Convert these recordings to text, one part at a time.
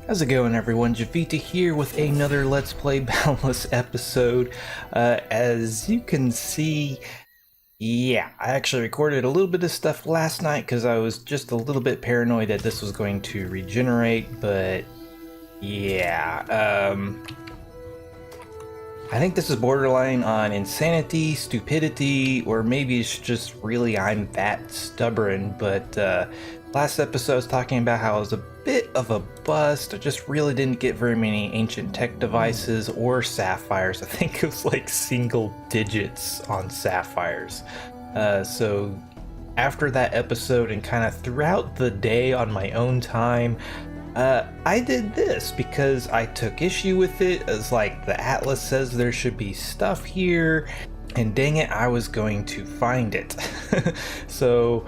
How's it going, everyone? Javita here with another Let's Play Boundless episode. As you can see, I actually recorded a little bit of stuff last night because I was just a little bit paranoid that this was going to regenerate, but I think this is borderline on insanity, stupidity, or maybe it's just really I'm that stubborn, but last episode I was talking about how I was a bit of a bust. I just really didn't get very many ancient tech devices or sapphires. I think it was like single digits on sapphires. So after that episode and kind of throughout the day on my own time, I did this because I took issue with it. As like the Atlas says there should be stuff here, and dang it, I was going to find it. So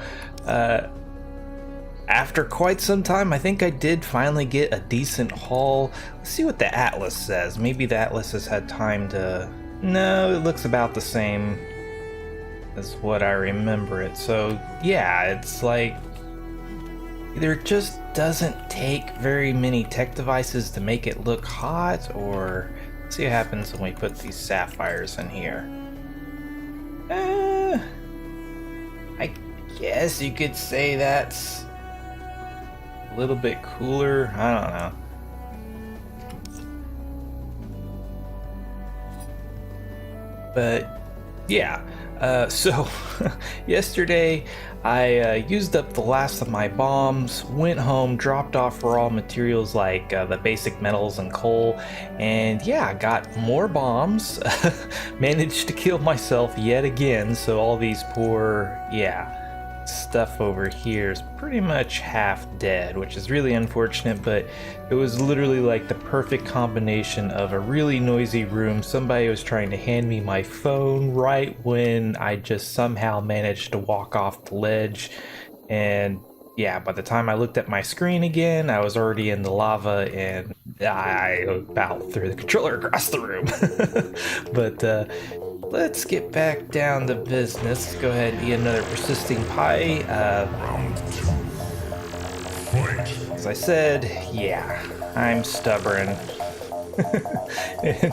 after quite some time, I think I did finally get a decent haul. Let's see what the Atlas says. Maybe the Atlas has had time to... No, it looks about the same as what I remember it. So yeah, it's like either it just doesn't take very many tech devices to make it look hot, or let's see what happens when we put these sapphires in here. I guess you could say that's a little bit cooler. I don't know. But yeah, so yesterday I used up the last of my bombs, went home, dropped off raw materials like the basic metals and coal, and yeah, got more bombs. Managed to kill myself yet again, so all these poor, stuff over here is pretty much half dead, which is really unfortunate, but it was literally like the perfect combination of a really noisy room. Somebody was trying to hand me my phone right when I just somehow managed to walk off the ledge, and yeah, by the time I looked at my screen again, I was already in the lava and I about threw the controller across the room. But let's get back down to business. Let's go ahead and eat another persisting pie. As I said, I'm stubborn. And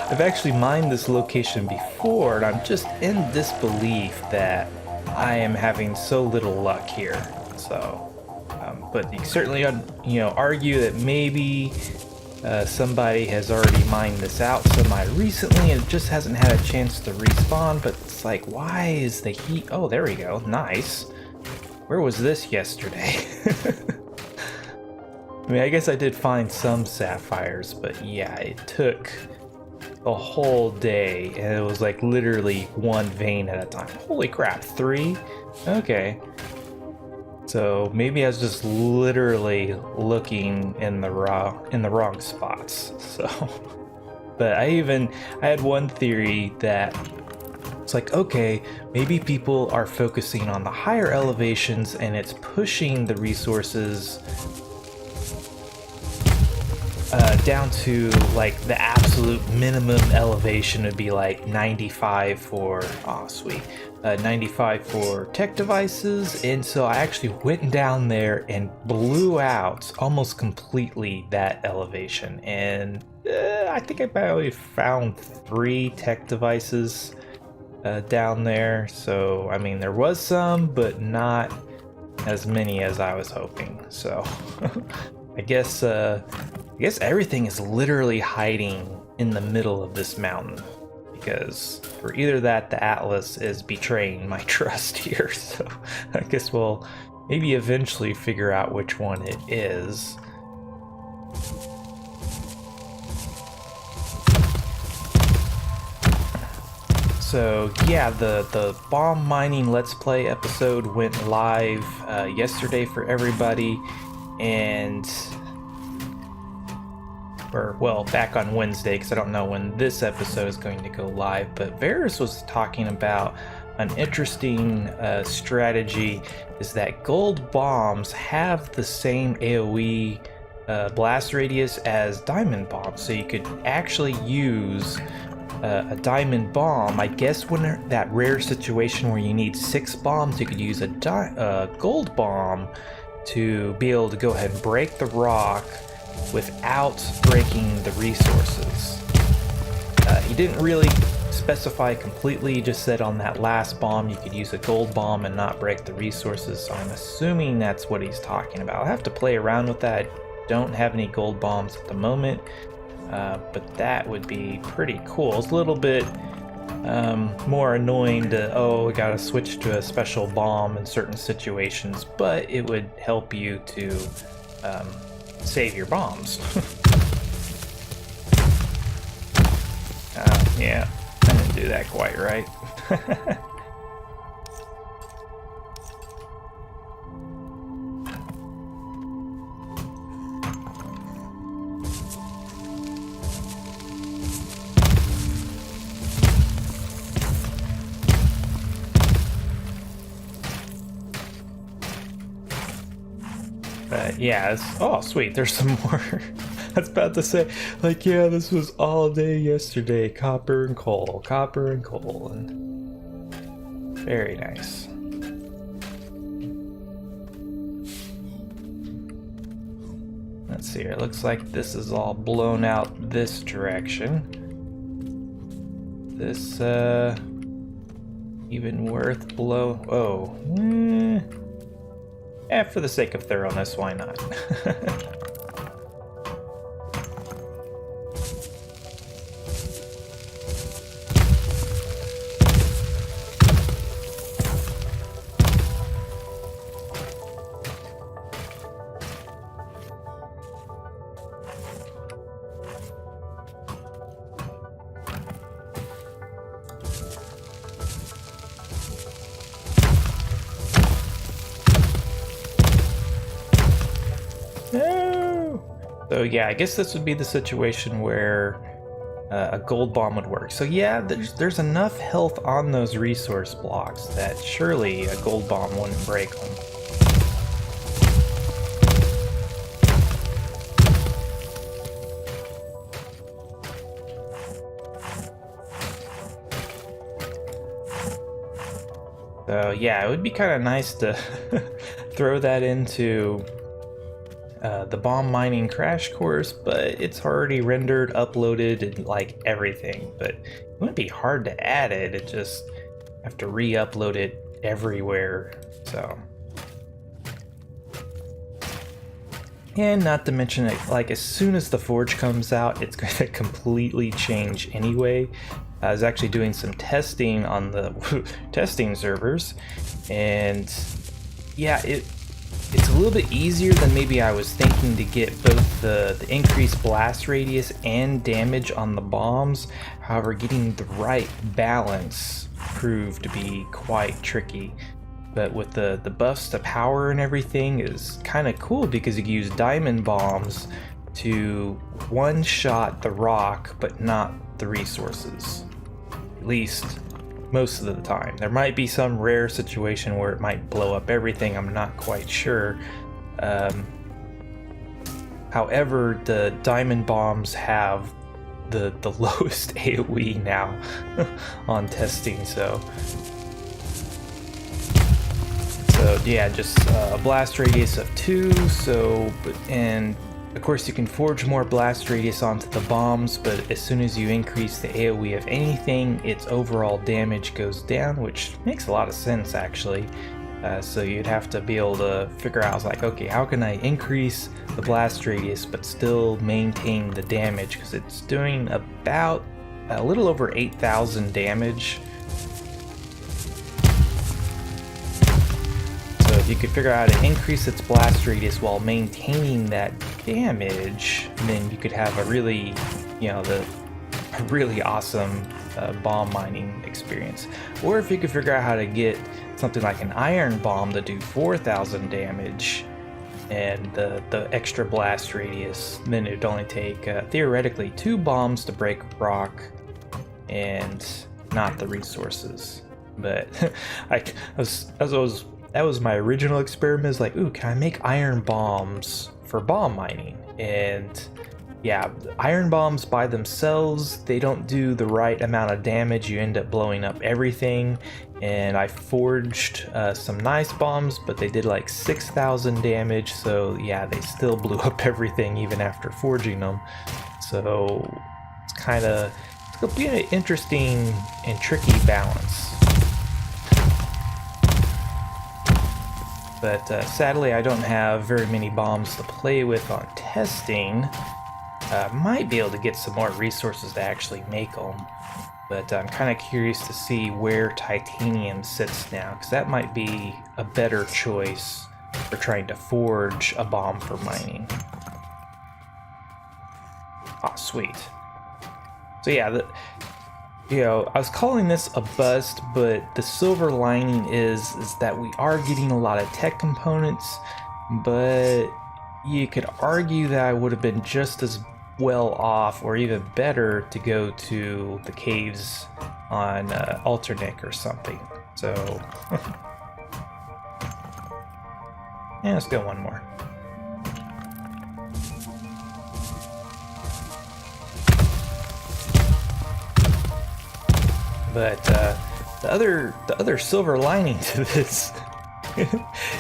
I've actually mined this location before, and I'm just in disbelief that I am having so little luck here. So, but you can certainly, argue that maybe somebody has already mined this out semi-recently and it just hasn't had a chance to respawn, but it's like, why is the heat... Oh, there we go. Nice. Where was this yesterday? I mean, I guess I did find some sapphires, but yeah, it took a whole day, and it was like literally one vein at a time. Holy crap, 3? Okay. So maybe I was just literally looking in the wrong spots. So, but I had one theory that it's like, okay, maybe people are focusing on the higher elevations and it's pushing the resources down to like the absolute minimum elevation would be like 95 for 95 for tech devices, and so I actually went down there and blew out almost completely that elevation, and I think I probably found 3 tech devices down there. So I mean, there was some, but not as many as I was hoping. So I guess everything is literally hiding in the middle of this mountain, because for either that, the Atlas is betraying my trust here. So I guess we'll maybe eventually figure out which one it is. So yeah, the bomb mining Let's Play episode went live yesterday for everybody, and back on Wednesday, because I don't know when this episode is going to go live, but Varus was talking about an interesting strategy, is that gold bombs have the same AoE blast radius as diamond bombs, so you could actually use a diamond bomb. I guess when that rare situation where you need 6 bombs, you could use a gold bomb to be able to go ahead and break the rock without breaking the resources. He didn't really specify completely, he just said on that last bomb you could use a gold bomb and not break the resources, so I'm assuming that's what he's talking about. I'll have to play around with that. I don't have any gold bombs at the moment, but that would be pretty cool. It's a little bit more annoying to, oh, we gotta switch to a special bomb in certain situations, but it would help you to save your bombs. Yeah, I didn't do that quite right. But yeah, oh sweet, there's some more. I was about to say, like, yeah, this was all day yesterday. Copper and coal, and very nice. Let's see here. It looks like this is all blown out this direction. This even worth blow? Oh, yeah, for the sake of thoroughness, why not? No! So yeah, I guess this would be the situation where a gold bomb would work. So yeah, there's enough health on those resource blocks that surely a gold bomb wouldn't break them. So yeah, it would be kind of nice to throw that into the bomb mining crash course, but it's already rendered, uploaded, and like everything. But it wouldn't be hard to add it. It just have to re-upload it everywhere. So, and not to mention it, like as soon as the forge comes out, it's going to completely change anyway. I was actually doing some testing on the testing servers, and yeah, it's a little bit easier than maybe I was thinking to get both the increased blast radius and damage on the bombs. However, getting the right balance proved to be quite tricky. But with the buffs to power and everything is kind of cool because you can use diamond bombs to one-shot the rock but not the resources. At least most of the time. There might be some rare situation where it might blow up everything, I'm not quite sure. However, the diamond bombs have the lowest AoE now on testing, so yeah, just a blast radius of 2, and of course you can forge more blast radius onto the bombs, but as soon as you increase the AoE of anything, its overall damage goes down, which makes a lot of sense actually. So you'd have to be able to figure out, like, okay, how can I increase the blast radius but still maintain the damage, because it's doing about a little over 8,000 damage. So if you could figure out how to increase its blast radius while maintaining that damage, then you could have a really, a really awesome bomb mining experience. Or if you could figure out how to get something like an iron bomb to do 4,000 damage and the extra blast radius, then it would only take theoretically 2 bombs to break a rock and not the resources. But that was my original experiment, is like, ooh, can I make iron bombs for bomb mining? And yeah, iron bombs by themselves, they don't do the right amount of damage. You end up blowing up everything. And I forged some nice bombs, but they did like 6,000 damage. So yeah, they still blew up everything even after forging them. So it's gonna be an interesting and tricky balance. But sadly, I don't have very many bombs to play with on testing. Might be able to get some more resources to actually make them, but I'm kind of curious to see where titanium sits now, because that might be a better choice for trying to forge a bomb for mining. Ah, sweet. So yeah, I was calling this a bust, but the silver lining is that we are getting a lot of tech components, but you could argue that I would have been just as well off, or even better, to go to the caves on Alternic or something. So, yeah, let's go one more. But the other silver lining to this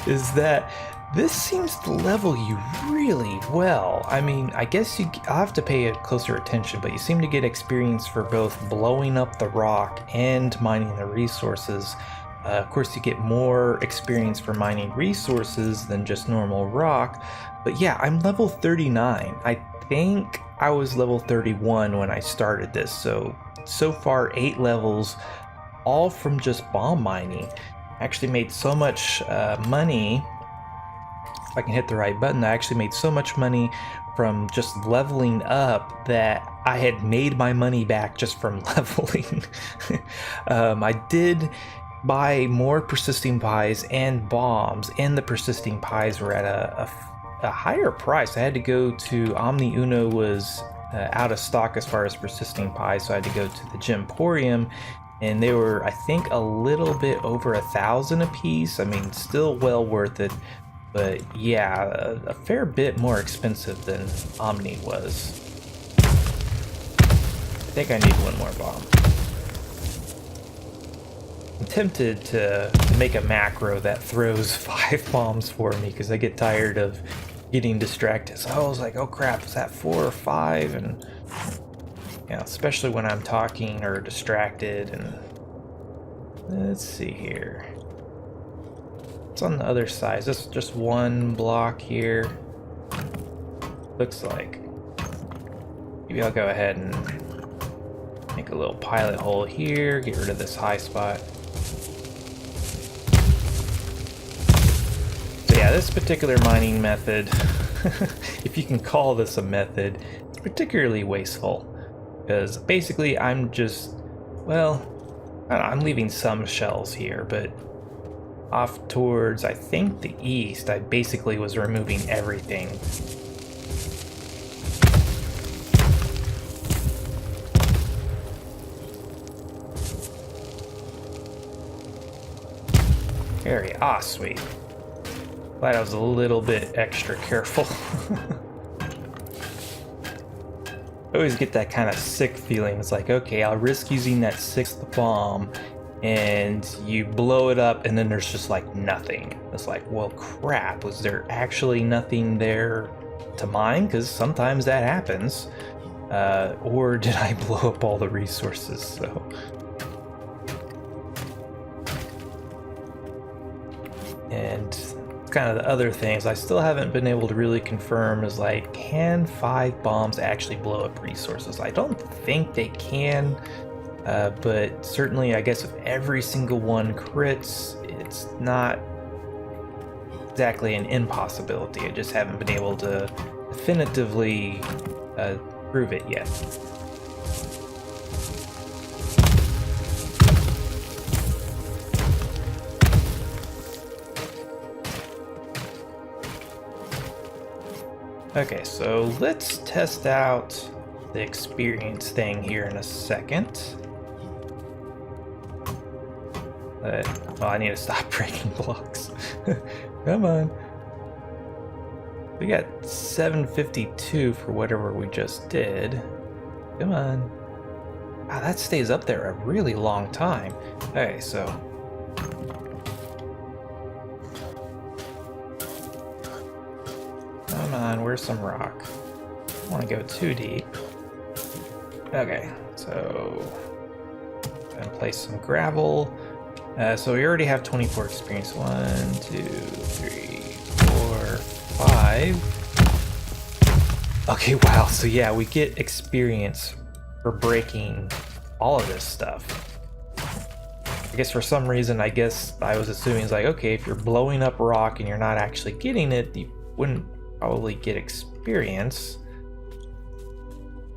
is that this seems to level you really well. I mean, I guess I'll have to pay closer attention, but you seem to get experience for both blowing up the rock and mining the resources. Of course, you get more experience for mining resources than just normal rock. But yeah, I'm level 39. I think I was level 31 when I started this. So far, 8 levels, all from just bomb mining. I actually made so much money. If I can hit the right button, I actually made so much money from just leveling up that I had made my money back just from leveling. I did buy more persisting pies and bombs, and the persisting pies were at a higher price. I had to go to Omni Uno was out of stock as far as persisting pies, so I had to go to the Gemporium, and they were, I think, a little bit over 1,000 a piece. I mean, still well worth it. But yeah, a fair bit more expensive than Omni was. I think I need one more bomb. I'm tempted to make a macro that throws 5 bombs for me, because I get tired of getting distracted. So I was like, oh crap, is that 4 or 5? And yeah, especially when I'm talking or distracted. And let's see here. It's on the other side. This is just one block here. Looks like. Maybe I'll go ahead and make a little pilot hole here. Get rid of this high spot. So yeah, this particular mining method, if you can call this a method, it's particularly wasteful. Because basically I'm just, well, I don't know, I'm leaving some shells here, but off towards, I think, the east, I basically was removing everything. Area. Ah, sweet. Glad I was a little bit extra careful. I always get that kind of sick feeling. It's like, okay, I'll risk using that 6th bomb, and you blow it up, and then there's just like nothing. It's like, well, crap, was there actually nothing there to mine? Because sometimes that happens. Or did I blow up all the resources? So. And kind of the other things I still haven't been able to really confirm is like, can 5 bombs actually blow up resources? I don't think they can. But certainly, I guess if every single one crits, it's not exactly an impossibility. I just haven't been able to definitively prove it yet. Okay, so let's test out the experience thing here in a second. Well, I need to stop breaking blocks. Come on. We got 752 for whatever we just did. Come on. Wow, that stays up there a really long time. Okay, so... Come on, where's some rock? I don't want to go too deep. Okay, so... I'm gonna place some gravel. So we already have 24 experience. 1, 2, 3, 4, 5. Okay, wow. So yeah, we get experience for breaking all of this stuff. I guess for some reason, I was assuming it's like, okay, if you're blowing up rock and you're not actually getting it, you wouldn't probably get experience.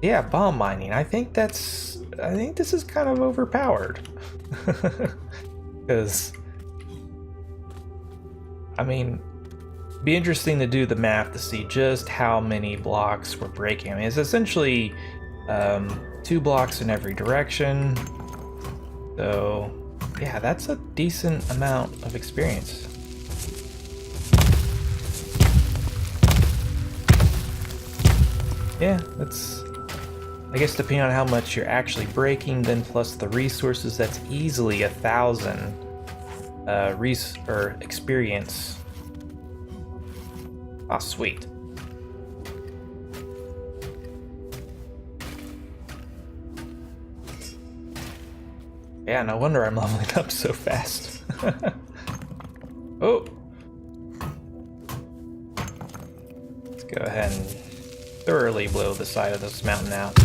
Yeah, bomb mining. I think this is kind of overpowered. Because, I mean, it'd be interesting to do the math to see just how many blocks we're breaking. I mean, it's essentially 2 blocks in every direction. So, yeah, that's a decent amount of experience. Yeah, that's... I guess depending on how much you're actually breaking, then plus the resources, that's easily 1,000 experience. Ah, sweet. Yeah, no wonder I'm leveling up so fast. Oh! Let's go ahead and thoroughly blow the side of this mountain out.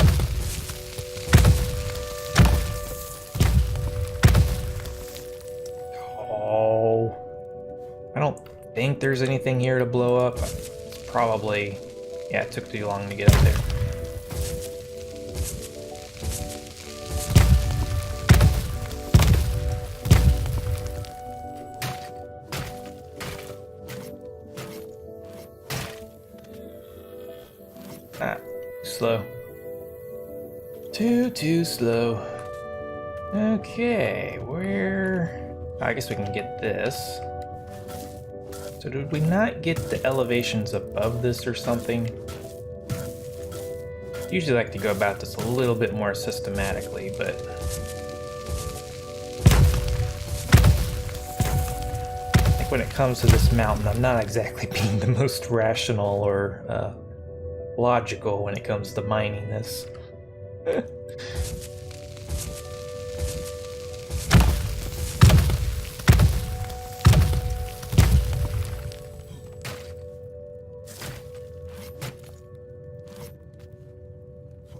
Oh, I don't think there's anything here to blow up. It's probably, yeah, it took too long to get up there. Ah, slow. Too slow. Okay, where... I guess we can get this. So did we not get the elevations above this or something? Usually like to go about this a little bit more systematically, but... I think when it comes to this mountain, I'm not exactly being the most rational or logical when it comes to mining this.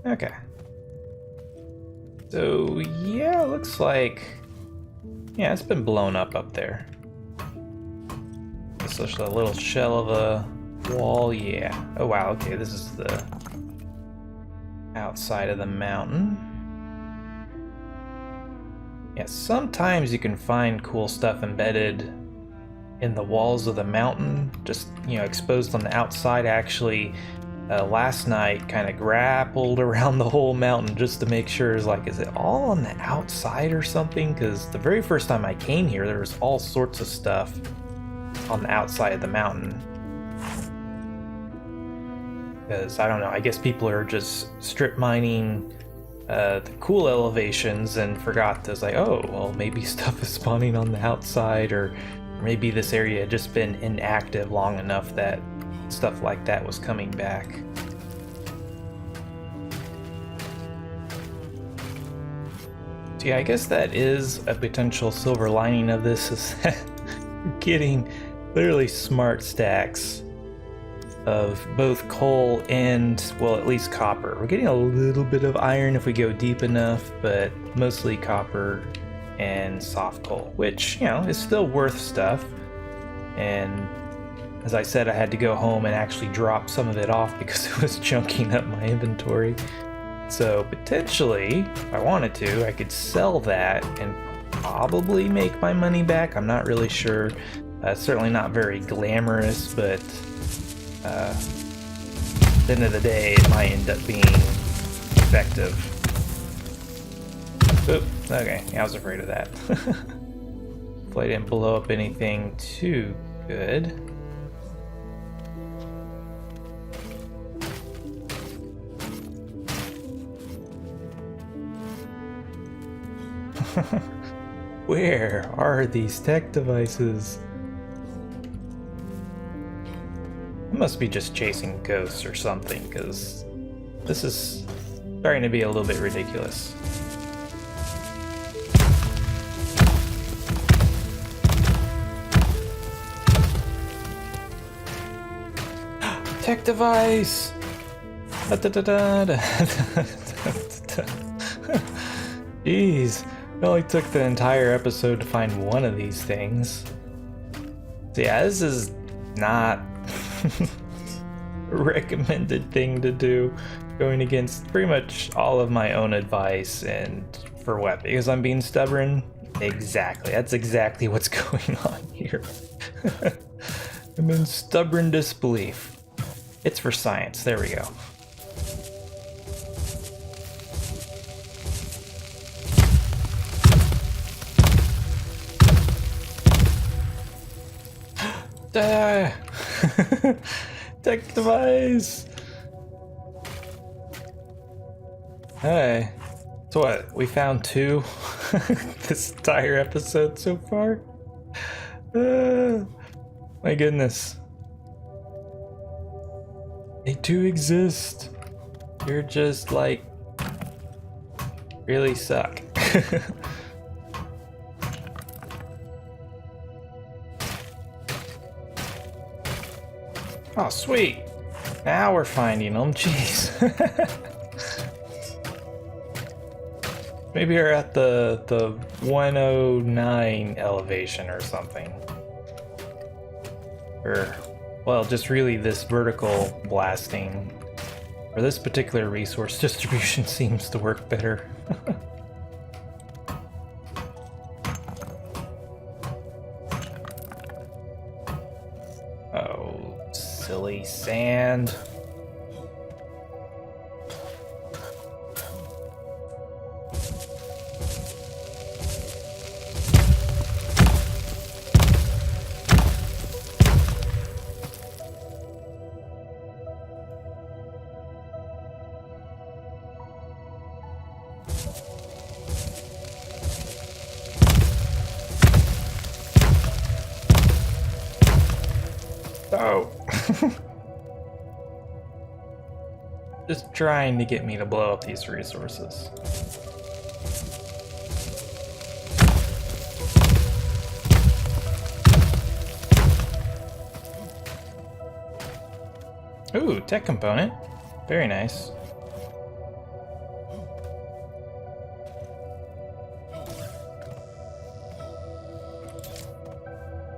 Okay. So, yeah, looks like... Yeah, it's been blown up there. It's just a little shell of a wall, yeah. Oh wow, okay, this is the outside of the mountain. Yeah, sometimes you can find cool stuff embedded in the walls of the mountain, just, you know, exposed on the outside. Actually, last night kind of grappled around the whole mountain just to make sure, is it all on the outside or something? Because the very first time I came here, there was all sorts of stuff on the outside of the mountain. Because, I don't know, I guess people are just strip mining the cool elevations and forgot to, oh, well, maybe stuff is spawning on the outside, or maybe this area had just been inactive long enough that stuff like that was coming back. So yeah, I guess that is a potential silver lining of this, is that you're getting literally smart stacks of both coal and, well, at least copper. We're getting a little bit of iron if we go deep enough, but mostly copper and soft coal, which, you know, is still worth stuff. And as I said, I had to go home and actually drop some of it off because it was chunking up my inventory. So potentially, if I wanted to, I could sell that and probably make my money back. I'm not really sure. Certainly not very glamorous, but at the end of the day, it might end up being effective. Oop, okay, I was afraid of that. Hopefully I didn't blow up anything too good. Where are these tech devices? I must be just chasing ghosts or something, because this is starting to be a little bit ridiculous. Tech device! Jeez, it only took the entire episode to find one of these things. So yeah, this is not a recommended thing to do, going against pretty much all of my own advice. And for what? Because I'm being stubborn? Exactly, that's exactly what's going on here. I'm in stubborn disbelief. It's for science, there we go. Tech device. Hey, so what? We found two this entire episode so far. My goodness, they do exist. You're just like really suck. Oh, sweet. Now we're finding them. Jeez. Maybe we're at the 109 elevation or something. Or, well, just really this vertical blasting. For this particular resource distribution seems to work better. Oh, silly sand. Oh. Just trying to get me to blow up these resources. Ooh, tech component. Very nice.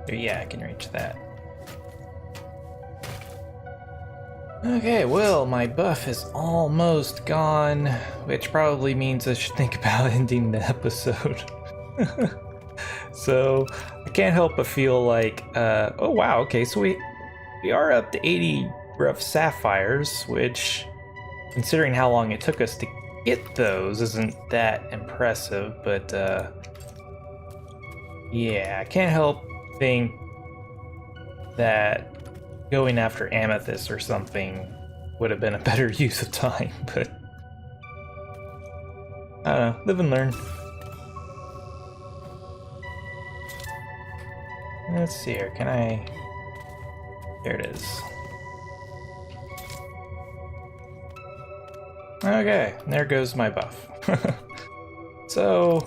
Oh, yeah, I can reach that. Okay, well, my buff is almost gone, which probably means I should think about ending the episode. So, I can't help but feel like, oh wow, okay, so we are up to 80 rough sapphires, which, considering how long it took us to get those, isn't that impressive, but, yeah, I can't help think that going after amethyst or something would have been a better use of time, but I don't know, live and learn. Let's see here, can I... There it is. Okay, there goes my buff. So,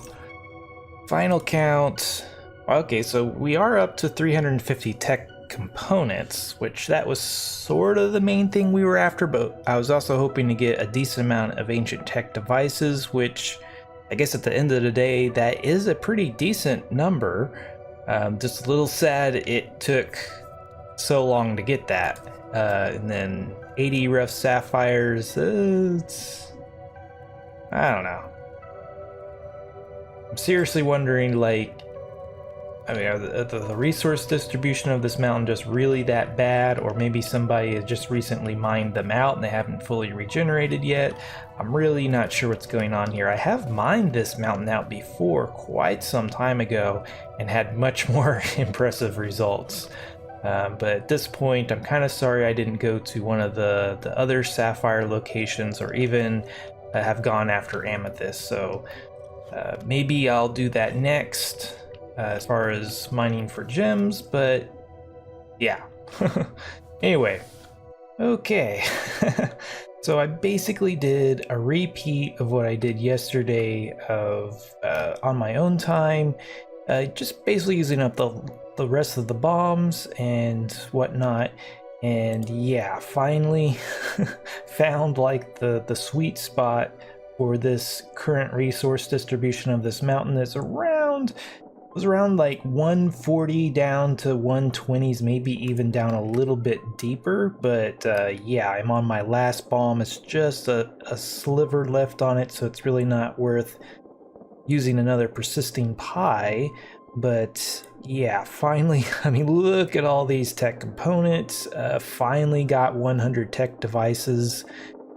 final count. Okay, so we are up to 350 tech components, which that was sort of the main thing we were after, but I was also hoping to get a decent amount of ancient tech devices, which I guess at the end of the day, that is a pretty decent number. Just a little sad it took so long to get that. And then 80 rough sapphires, it's... I don't know. I'm seriously wondering, like, I mean, are the resource distribution of this mountain just really that bad? Or maybe somebody has just recently mined them out and they haven't fully regenerated yet? I'm really not sure what's going on here. I have mined this mountain out before, quite some time ago, and had much more impressive results. But at this point, I'm kind of sorry I didn't go to one of the other sapphire locations, or even have gone after amethyst. So Maybe I'll do that next as far as mining for gems, but yeah. Anyway, okay. So I basically did a repeat of what I did yesterday on my own time, just basically using up the rest of the bombs and whatnot. And yeah, finally found like the sweet spot for this current resource distribution of this mountain. That's was around like 140 down to 120s, maybe even down a little bit deeper. But yeah, I'm on my last bomb. It's just a sliver left on it, so it's really not worth using another persisting pie. But yeah, finally, I mean, look at all these tech components. Finally got 100 tech devices.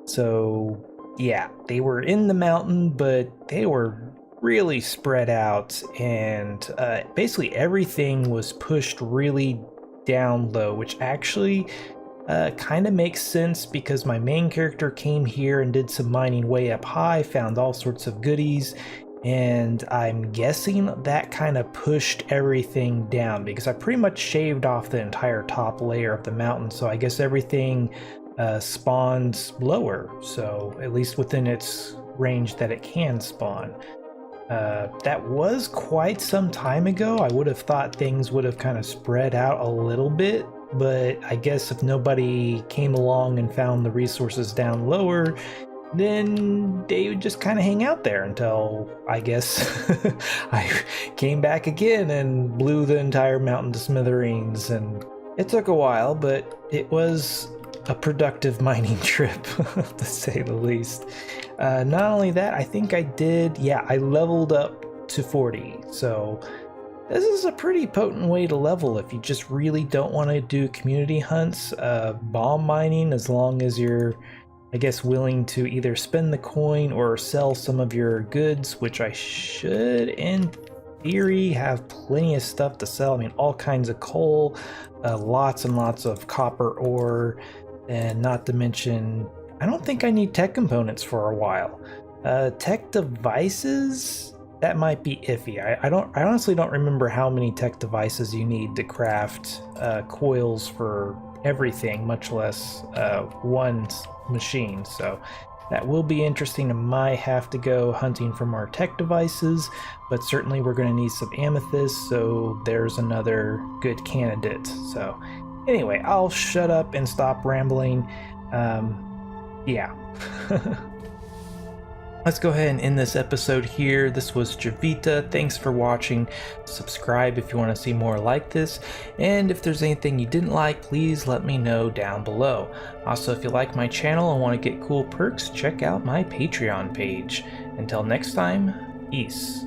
So yeah, they were in the mountain, but they were really spread out, and basically everything was pushed really down low, which actually kind of makes sense because my main character came here and did some mining way up high, found all sorts of goodies, and I'm guessing that kind of pushed everything down because I pretty much shaved off the entire top layer of the mountain, so I guess everything spawns lower, so at least within its range that it can spawn. That was quite some time ago. I would have thought things would have kind of spread out a little bit, but I guess if nobody came along and found the resources down lower, then they would just kind of hang out there until, I guess, I came back again and blew the entire mountain to smithereens. And it took a while, but it was a productive mining trip, to say the least. Not only that, I think I leveled up to 40, so this is a pretty potent way to level if you just really don't want to do community hunts. Bomb mining, as long as you're, I guess, willing to either spend the coin or sell some of your goods, which I should, in theory, have plenty of stuff to sell. I mean, all kinds of coal, lots and lots of copper ore, and not to mention, I don't think I need tech components for a while. Tech devices, that might be iffy. I honestly don't remember how many tech devices you need to craft coils for everything, much less one machine. So that will be interesting. I might have to go hunting for more tech devices, but certainly we're going to need some amethyst, so there's another good candidate. So anyway, I'll shut up and stop rambling. Yeah. Let's go ahead and end this episode here. This was Javita. Thanks for watching. Subscribe if you want to see more like this. And if there's anything you didn't like, please let me know down below. Also, if you like my channel and want to get cool perks, check out my Patreon page. Until next time, peace.